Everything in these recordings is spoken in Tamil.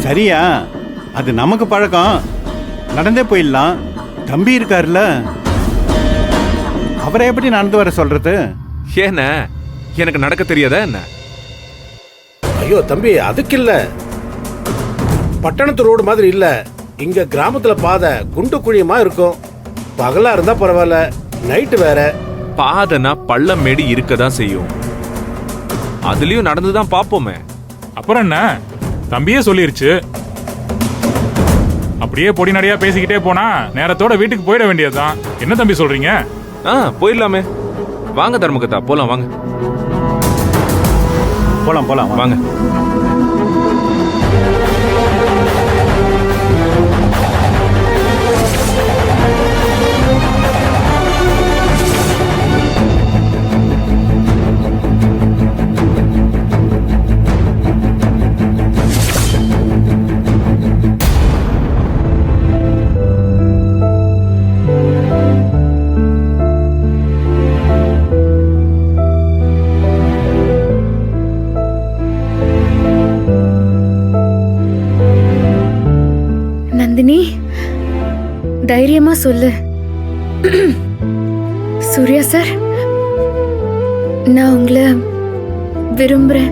சரியா? அது நமக்கு பழக்கம், நடந்தே போயிடலாம். தம்பி இருக்காருல்ல, அவரை எப்படி நடந்து வர சொல்றது? ஏன எனக்கு நடக்க தெரியாதா என்ன? ஐயோ தம்பி, அதுக்கு இல்ல. பட்டணத்து ரோடு மாதிரி இல்ல. இங்க கிராமத்துல பாதை குண்டு குழியமா இருக்கும். பகலா இருந்தா பரவாயில்ல, நைட்டு வேற. பாதைனா பள்ளம் மேடி இருக்கதான் செய்யும். அதுலயும் நடந்துதான் பாப்போமே. அப்புறம் என்ன, தம்பியே சொல்லிருச்சு. அப்படியே பொடி நடையா பேசிக்கிட்டே போனா நேரத்தோட வீட்டுக்கு போயிட வேண்டியதுதான். என்ன தம்பி சொல்றீங்க? போயிடலாமே. வாங்க தர்மகத்தா, போலாம் வாங்க. போலாம் போலாம் வாங்க. நந்தினி, தைரியமா சொல்லு. சூர்யா சார், நான் உங்களை விரும்புறேன்.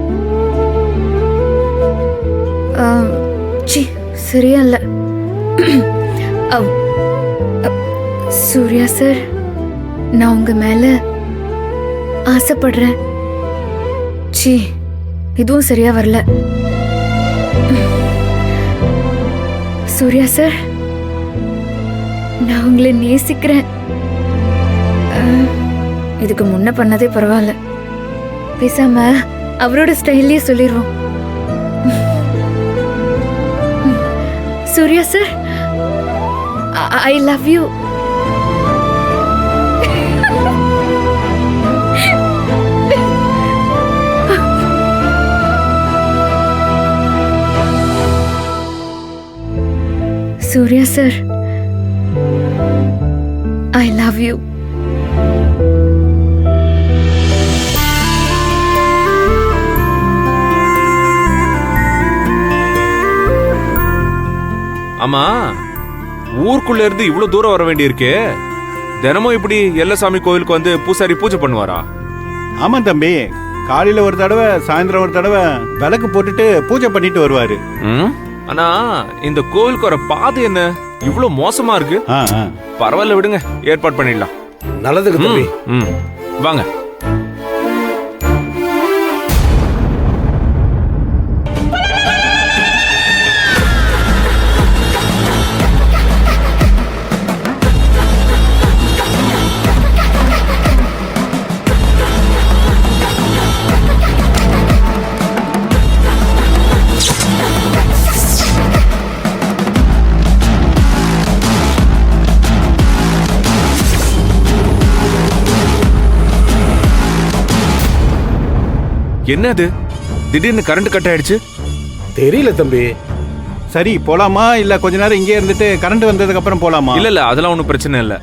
சி, சரியா இல்ல. சூர்யா சார், நான் உங்க மேல ஆசைப்படுறேன். சி, இதுவும் சரியா வரல. சூர்யா சார், நான் உங்களை நேசிக்கிறேன். இதுக்கு முன்ன பண்ணதே பரவாயில்ல, பேசாம அவரோட ஸ்டைல்லயே சொல்லிடுவோம். Suriya sir, I love you. Suriya sir, I love you. ஆமா, ஊருக்குள்ள இருந்து இவ்வளவு தூரம் வர வேண்டியிருக்கே. தினமும் இப்படி எல்லசாமி கோவிலுக்கு வந்து பூசாரி பூஜை பண்ணுவாரா? ஆமா தம்பி, காலையில ஒரு தடவை, சாயந்தரம் ஒரு தடவை விளக்கு போட்டுட்டு பூஜை பண்ணிட்டு வருவாரு. ஆனா இந்த கோவிலுக்கு வர பாதை என்ன இவ்வளவு மோசமா இருக்கு? பரவாயில்ல, விடுங்க, ஏற்பாடு பண்ணிடலாம். நல்லதுக்கு தம்பி. வாங்க. என்னது, திடீர்னு கரண்ட் கட் ஆயிடுச்சு? தெரியல தம்பி. சரி, போலாமா இல்ல கொஞ்ச நேரம் இங்கே இருந்துட்டு கரண்ட் வந்ததுக்கு அப்புறம் போலாமா? இல்ல அதெல்லாம் ஒண்ணும் பிரச்சனை இல்ல.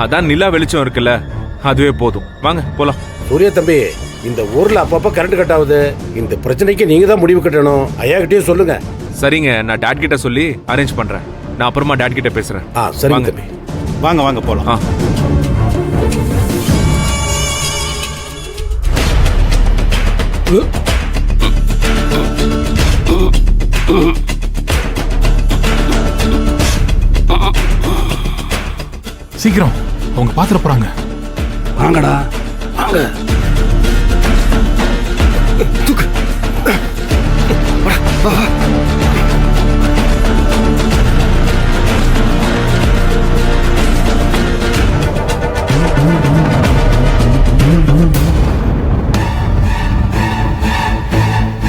அதான் நிலா வெளிச்சம் இருக்குல்ல, அதுவே போதும். வாங்க போலாம். சூர்யா தம்பி, இந்த ஊர்ல அப்பப்ப கரண்ட் கட் ஆகுது. இந்த பிரச்சனைக்கு நீங்க தான் முடிவு கட்டணும். ஐயா கிட்டயும் சொல்லுங்க. சரிங்க, நான் டாட் கிட்ட சொல்லி அரேஞ்ச் பண்றேன். நான் அப்புறமா டாட் கிட்ட பேசுறேன். சரிங்க தம்பி. வாங்க வாங்க போலாம். சீக்கிரம், அவங்க பாத்திர போறாங்க. வாங்கடா வாங்க.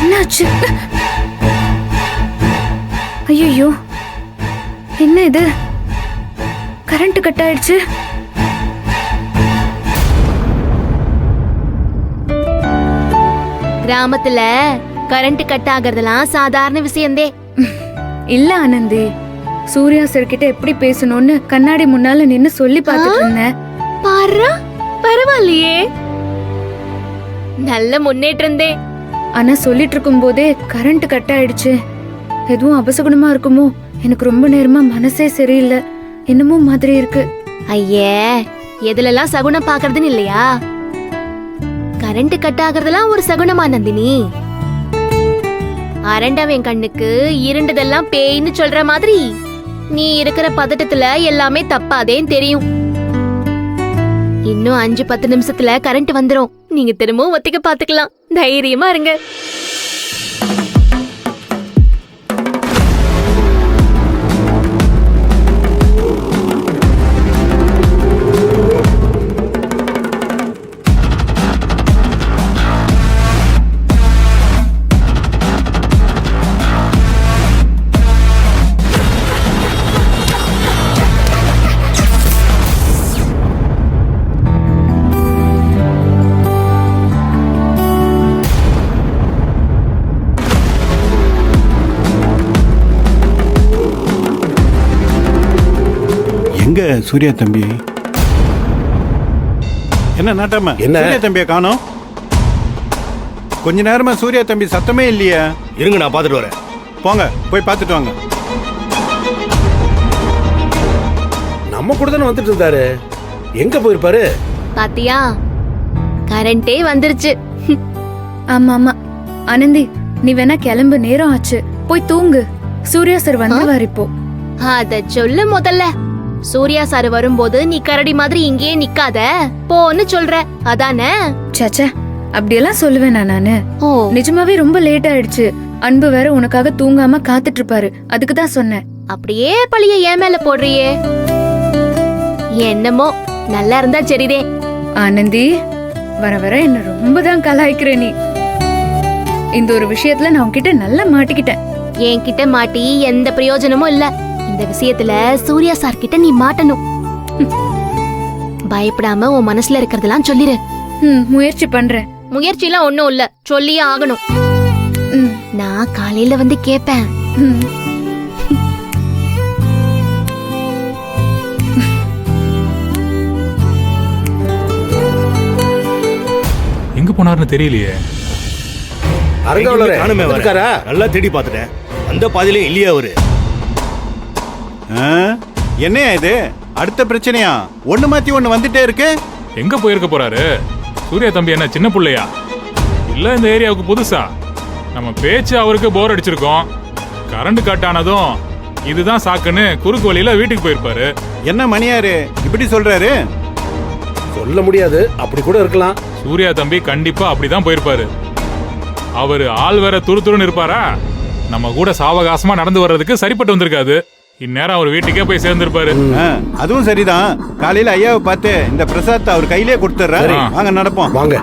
என்னாச்சு? ஐயோ, என்ன இது? கரண்ட் கட் ஆயிடுச்சு. கிராமத்துல கரண்ட் கட் ஆகிறதெல்லாம் சாதாரண விஷயந்தே. இல்ல ஆனந்தி, சூர்யா சார் கிட்ட எப்படி பேசணும்னு கண்ணாடி முன்னால நின்னு சொல்லி பார்த்துட்டு இருந்தேன். பாரு, பரவாயில்லையே, நல்ல முன்னேற்றந்தே. ஆனா சொல்லிட்டு இருக்கும் போதே கரண்ட் கட் ஆயிடுச்சு. எதுவும் அபசகுணமா இருக்குமோ? எனக்கு ரொம்ப நேரமா மனசே சரியில்லை, என்னமோ மாதிரி இருக்கு. ஐயே, எதுலெல்லாம் சகுனம் பாக்குறதுன்னு இல்லையா? கரண்ட் கட் ஆகுறதெல்லாம் ஒரு சகுனமா நந்தினி? அரண்டவன் கண்ணுக்கு இருண்டதெல்லாம் பேய்னு சொல்ற மாதிரி நீ இருக்கிற பதட்டத்துல எல்லாமே தப்பாதேன்னு தெரியும். இன்னும் 5-10 நிமிஷத்துல கரண்ட் வந்துரும். நீங்க திரும்பவும் ஒத்திக்க பாத்துக்கலாம். தைரியமா இருங்க. எங்க சூர்யா தம்பி? என்ன நாட்டாம என்ன? சூர்யா தம்பியை காணோம்? கொஞ்ச நேரமா சூர்யா தம்பி சத்தமே இல்லையா? இருங்க, நான் பார்த்துட்டு வரேன். போங்க, போய் பார்த்துட்டு வாங்க. நம்ம கூட தானே வந்துட்டு இருந்தாரு, எங்க போயிருப்பாரு? பாத்தியா, கரண்டே வந்துருச்சு. ஆமா ஆமா ஆனந்தி, நீ வேணா கிளம்பு, நேரம் ஆச்சு, போய் தூங்கு. சூர்யா சார் வந்துருவார் இப்போ. அத சொல்லு முதல்ல. சூர்யா சார் வரும்போது நீ கரடி மாதிரி இங்கேயே நிக்காத, போன்னு சொல்ற, அதானே? சச்சா, அப்படியெல்லாம் சொல்லுவேனா நானு? ஓ, நிஜமாவே ரொம்ப லேட் ஆயிடுச்சு. அன்பு வேற உனக்காக தூங்காம காத்துட்டு இருப்பாரு, அதுக்கு தான் சொன்னேன். அப்படியே பழிய என் மேல போடுறியே. என்னமோ, நல்லா இருந்தா சரிதே. ஆனந்தி, வர வர என்ன ரொம்ப தான் கலாய்க்கிற நீ. இந்த ஒரு விஷயத்துல நான் உன்கிட்ட நல்லா மாட்டிக்கிட்டேன். என்கிட்ட மாட்டி எந்த பிரயோஜனமும் இல்ல. இந்த விஷயத்துல சூர்யா சார் கிட்ட நீ மாட்டணும். பயப்படாம உன் மனசுல இருக்கறதெல்லாம் சொல்லிரு. முயற்சி பண்றேன். முயற்சி எல்லாம் ஒண்ணும் இல்ல, சொல்லியே ஆகணும். ம், நான் காலையில வந்து கேப்பேன். ம். எங்க போனாருன்னு தெரியலையே. அரங்காவலரே நானுமே வரேன். இருக்காரா? நல்லா தேடி பார்த்துட்டேன். அந்த பாதியிலே இல்லையா அவரு? ஆ? என்னையா இது? அடுத்த பிரச்சனையா? ஒண்ணு மாத்தி ஒண்ணு வந்துட்டே இருக்கு. எங்க போயிருக்க போறாரு? சூர்யா தம்பி என்ன சின்ன புள்ளையா? இல்ல இந்த ஏரியாவுக்கு புதுசா? நம்ம பேச்சு அவருக்கு போர் அடிச்சிருக்கோம். கரண்ட் கட் ஆனதும் இதுதான் சாக்குன்னு குறுக்கு வழியில வீட்டுக்கு போயிருப்பாரு. என்ன மணியாரு இப்படி சொல்றாரு? சொல்ல முடியாது, அப்படி கூட இருக்கலாம். சூர்யா தம்பி கண்டிப்பா அப்படிதான் போயிருப்பாரு. அவரு ஆள் வேற துருதுருன்னு இருப்பாரா? நம்ம கூட சாவகாசமா நடந்து வர்றதுக்கு சரிப்பட்டு வந்திருக்காது. இந்நேரம் அவர் வீட்டுக்கே போய் சேர்ந்திருப்பாரு. ஆ, அதுவும் சரிதான். காலையில ஐயாவை பார்த்து இந்த பிரசாத் அவர் கையிலே கொடுத்துட்றேன். சரி. வாங்க நடப்போம். வாங்க.